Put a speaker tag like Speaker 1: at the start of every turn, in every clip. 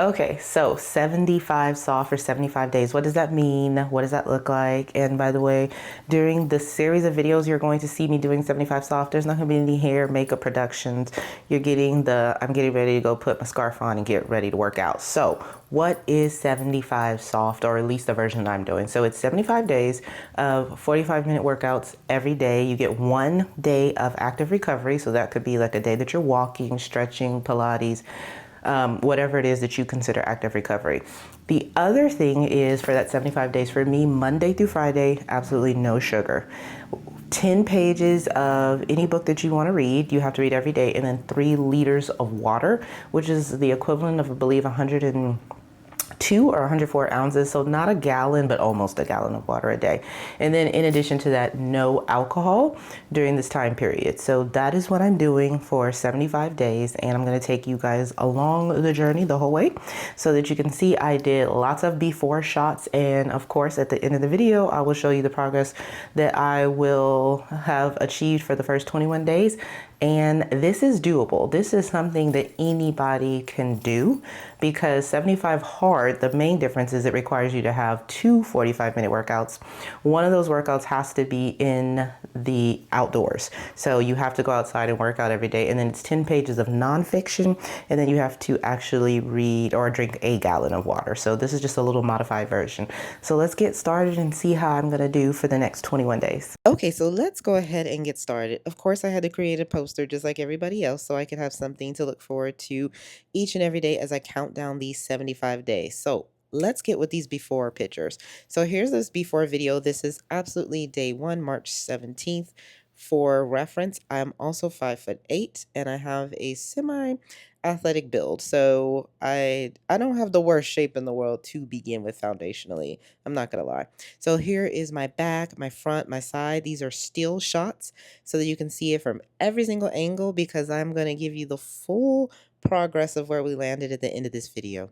Speaker 1: Okay, so 75 soft for 75 days. What does that mean? What does that look like? And by the way, during the series of videos, you're going to see me doing 75 soft. There's not going to be any hair makeup productions. You're getting I'm getting ready to go put my scarf on and get ready to work out. So what is 75 soft, or at least the version that I'm doing? So it's 75 days of 45-minute workouts every day. You get 1 day of active recovery. So that could be like a day that you're walking, stretching, Pilates, whatever it is that you consider active recovery. The other thing is, for that 75 days, for me, Monday through Friday, absolutely no sugar. 10 pages of any book that you want to read, you have to read every day, and then 3 liters of water, which is the equivalent of, I believe, 102 or 104 ounces. So not a gallon, but almost a gallon of water a day. And then in addition to that, no alcohol during this time period. So that is what I'm doing for 75 days. And I'm going to take you guys along the journey the whole way so that you can see I did lots of before shots. And of course, at the end of the video, I will show you the progress that I will have achieved for the first 21 days. And this is doable. This is something that anybody can do, because 75 hard, the main difference is it requires you to have 2 45-minute workouts. One of those workouts has to be in the outdoors. So you have to go outside and work out every day. And then it's 10 pages of nonfiction. And then you have to actually read or drink a gallon of water. So this is just a little modified version. So let's get started and see how I'm going to do for the next 21 days. Okay, so let's go ahead and get started. Of course, I had to create a poster just like everybody else, so I could have something to look forward to each and every day as I count down these 75 days. So let's get with these before pictures. So here's this before video. This is absolutely day 1, March 17th. For reference, I'm also 5'8", and I have a semi-athletic build. So I don't have the worst shape in the world to begin with foundationally. I'm not gonna lie. So here is my back, my front, my side. These are still shots so that you can see it from every single angle, because I'm gonna give you the full progress of where we landed at the end of this video.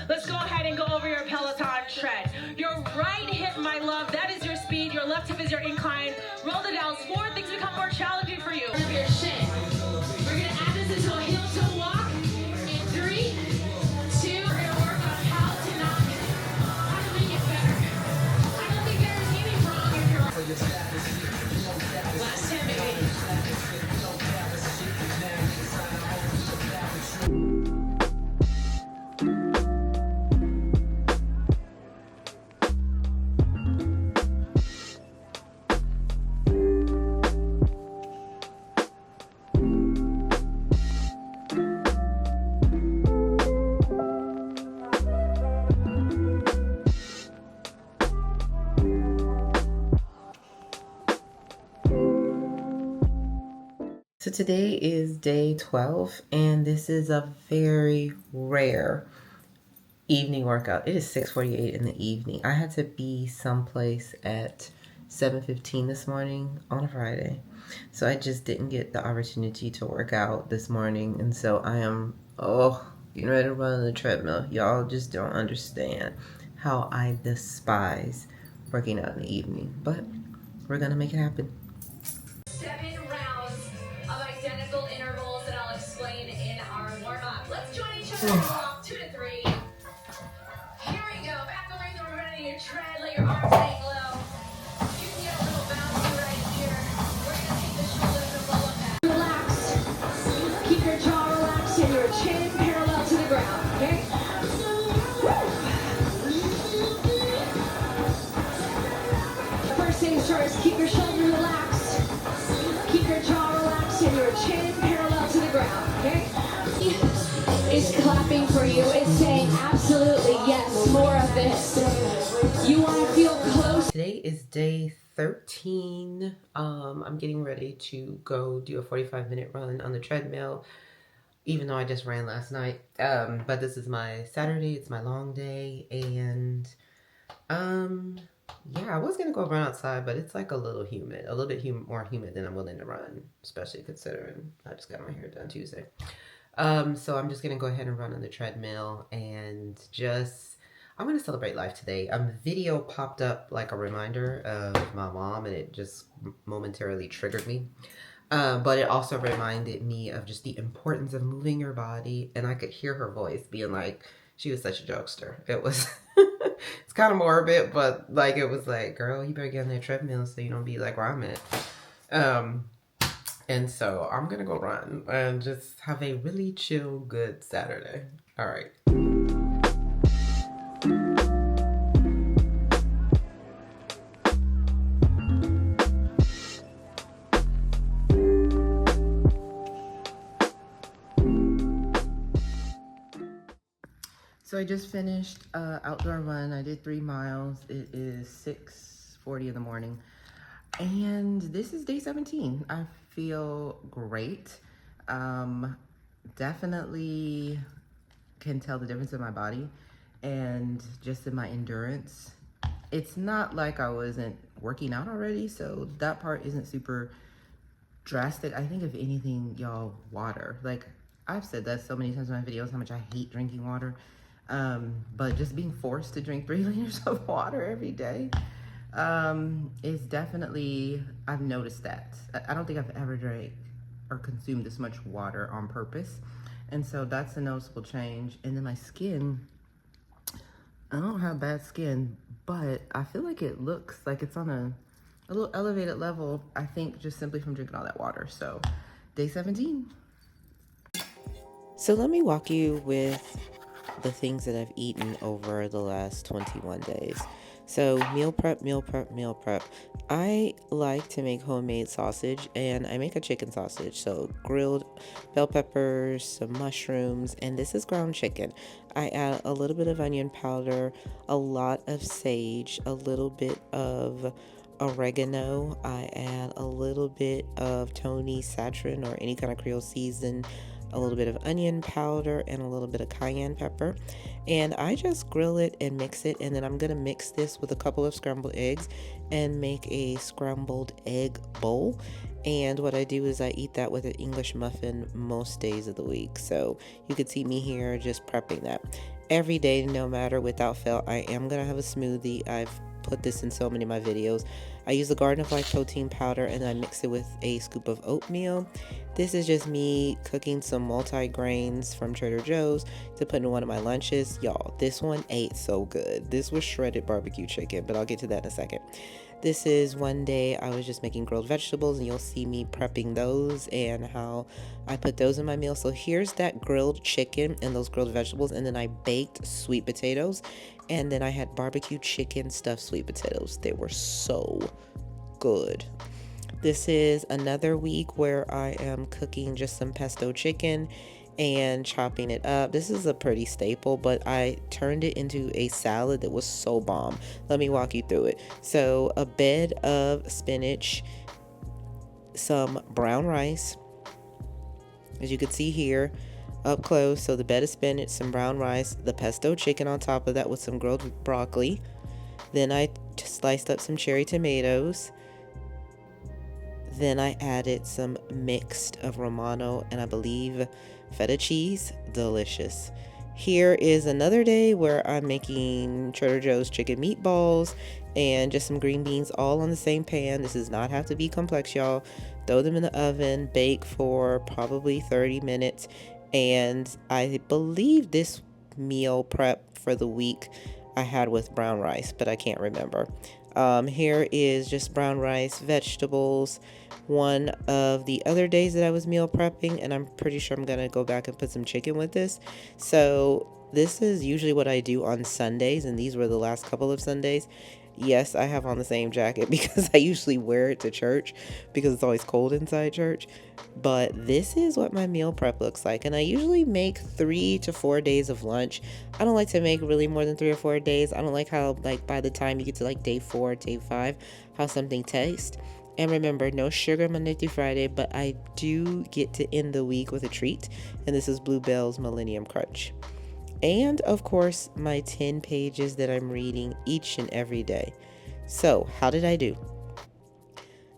Speaker 2: Let's go ahead and go over your Peloton tread. Your right hip, my love, that is your speed. Your left hip is your incline. Roll the downs forward, things become more challenging for you. Your shin. We're gonna add this into a heel toe walk in 3, 2. We're gonna work on how to make it better. I don't think there's anything wrong if you're last 10 maybe.
Speaker 1: So today is day 12, and this is a very rare evening workout. It is 6:48 in the evening. I had to be someplace at 7:15 this morning on a Friday, so I just didn't get the opportunity to work out this morning, and so I am getting ready to run on the treadmill. Y'all just don't understand how I despise working out in the evening, but we're gonna make it happen.
Speaker 2: 7 rounds of identical intervals that I'll explain in our warm-up. Let's join each other in walk 2 to 3. Here we go. Back to legs over running your tread. Let your arms hang low. You can get a little bouncy right here. We're going to take the shoulders and roll them back. Relax. Keep your jaw relaxed and your chin parallel to the ground. Okay? shoulders, keep your shoulders relaxed. Keep your jaw relaxed and your chin parallel to the ground, okay? Is clapping for you. It's saying absolutely yes, more of this. You want to feel close.
Speaker 1: Today is day 13. I'm getting ready to go do a 45-minute run on the treadmill, even though I just ran last night. But this is my Saturday. It's my long day, and yeah, I was gonna go run outside, but it's like a little humid, a little bit more humid than I'm willing to run, especially considering I just got my hair done Tuesday. So I'm just gonna go ahead and run on the treadmill and I'm gonna celebrate life today. A video popped up like a reminder of my mom, and it just momentarily triggered me. But it also reminded me of just the importance of moving your body, and I could hear her voice being like, she was such a jokester. It was, it's kind of morbid, but like, it was like, girl, you better get on that treadmill so you don't be like where I'm at. And so I'm gonna go run and just have a really chill, good Saturday. All right. So I just finished outdoor run. I did 3 miles. It is 6:40 in the morning. And this is day 17. I feel great. Definitely can tell the difference in my body and just in my endurance. It's not like I wasn't working out already, so that part isn't super drastic. I think if anything, y'all, water. Like, I've said that so many times in my videos, how much I hate drinking water. But just being forced to drink 3 liters of water every day is definitely, I've noticed that. I don't think I've ever drank or consumed this much water on purpose. And so that's a noticeable change. And then my skin, I don't have bad skin, but I feel like it looks like it's on a little elevated level, I think just simply from drinking all that water. So day 17. So let me walk you with the things that I've eaten over the last 21 days. So meal prep. I like to make homemade sausage, and I make a chicken sausage. So grilled bell peppers, some mushrooms, and this is ground chicken. I add a little bit of onion powder, a lot of sage, a little bit of oregano. I add a little bit of Tony Satrin or any kind of Creole season, a little bit of onion powder, and a little bit of cayenne pepper. And I just grill it and mix it, and then I'm gonna mix this with a couple of scrambled eggs and make a scrambled egg bowl. And what I do is I eat that with an English muffin most days of the week. So you could see me here just prepping that. Every day, no matter, without fail, I am gonna have a smoothie. I've put this in so many of my videos. I use the Garden of Life protein powder, and then I mix it with a scoop of oatmeal. This is just me cooking some multi-grains from Trader Joe's to put in one of my lunches. Y'all, this one ate so good. This was shredded barbecue chicken, but I'll get to that in a second. This is one day I was just making grilled vegetables, and you'll see me prepping those and how I put those in my meal. So here's that grilled chicken and those grilled vegetables, and then I baked sweet potatoes, and then I had barbecue chicken stuffed sweet potatoes. They were so good. This is another week where I am cooking just some pesto chicken and chopping it up. This is a pretty staple, but I turned it into a salad that was so bomb. Let me walk you through it. So a bed of spinach, some brown rice, as you can see here up close. So the bed of spinach, some brown rice, the pesto chicken on top of that with some grilled broccoli. Then I sliced up some cherry tomatoes. Then I added some mixed of Romano and I believe feta cheese. Delicious. Here is another day where I'm making Trader Joe's chicken meatballs and just some green beans all on the same pan. This does not have to be complex, y'all. Throw them in the oven, bake for probably 30 minutes. And I believe this meal prep for the week I had with brown rice, but I can't remember. Here is just brown rice, vegetables. One of the other days that I was meal prepping, and I'm pretty sure I'm gonna go back and put some chicken with this. So This is usually what I do on Sundays, and these were the last couple of Sundays. Yes, I have on the same jacket because I usually wear it to church because it's always cold inside church. But this is what my meal prep looks like. And I usually make 3 to 4 days of lunch. I don't like to make really more than 3 or 4 days. I don't like how, like, by the time you get to like day 4, day 5, how something tastes. And remember, no sugar Monday through Friday, but I do get to end the week with a treat. And this is Bluebell's Millennium Crunch. And of course, my 10 pages that I'm reading each and every day. So, how did I do?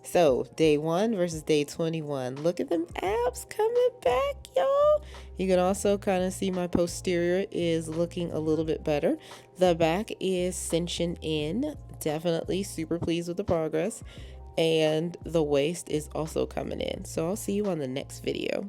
Speaker 1: So, day 1 versus day 21. Look at them abs coming back, y'all. You can also kind of see my posterior is looking a little bit better. The back is cinching in. Definitely super pleased with the progress. And the waist is also coming in. So, I'll see you on the next video.